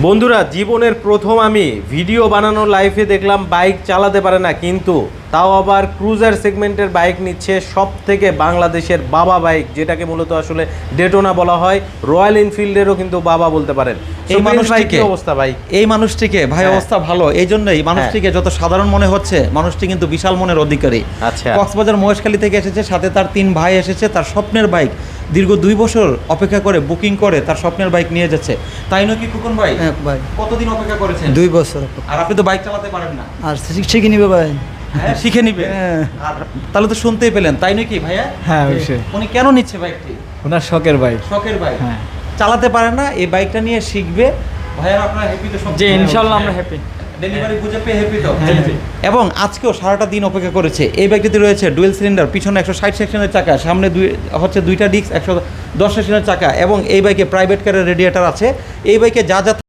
বন্ধুরা, জীবনের প্রথম আমি ভিডিও বানানোর লাইফে দেখলাম বাইক চালাতে পারে না, কিন্তু তাও আবার ক্রুজার সেগমেন্টের বাইক নিচ্ছে সব থেকে বাংলাদেশের বাবা বাইক, যেটাকে মূলত আসলে ডেটোনা বলা হয়। রয়্যাল এনফিল্ডেরও কিন্তু বাবা বলতে পারেন। এই মানুষটিকে অবস্থা ভাই, এই মানুষটিকে ভাই অবস্থা ভালো, এই জন্যই মানুষটিকে যত সাধারণ মনে হচ্ছে, মানুষটি কিন্তু বিশাল মনের অধিকারী। আচ্ছা, কক্সবাজার মহেশখালী থেকে এসেছে, সাথে তার 3 ভাই এসেছে। তার স্বপ্নের বাইক দীর্ঘ 2 বছর অপেক্ষা করে বুকিং করে তার স্বপ্নের বাইক নিয়ে যাচ্ছে। তাই নয় কি খোকন ভাই? হ্যাঁ ভাই, কতদিন অপেক্ষা করেছেন? 2 বছর। আর আপনি তো বাইক চালাতে পারেন না, আর শিখে নিবে ভাই। হ্যাঁ শিখে নিবে। হ্যাঁ। আর তাহলে তো শুনতেই পেলেন, তাই নয় কি ভাইয়া? হ্যাঁ অবশ্যই। উনি কেন নিচ্ছে বাইকটি? ওনার শখের বাইক। শখের বাইক, হ্যাঁ। চালাতে পারে না, এই বাইকটা নিয়ে শিখবে। ভাইয়া আপনারা হ্যাপি তো? সব জি ইনশাআল্লাহ আমরা হ্যাপি। ডেলিভারি বুঝে পেয়ে হ্যাপি তো? হ্যাঁ। এবং আজকেও সারাটা দিন অপেক্ষা করেছে। এই বাইকটিতে রয়েছে ডুয়েল সিলিন্ডার, পিছনে 160 সেকশনের চাকা, সামনে দুইটা ডিস্ক, 110 সেকশনের চাকা, এবং এই বাইকে প্রাইভেট কারের রেডিয়েটার আছে। এই বাইকে যা যা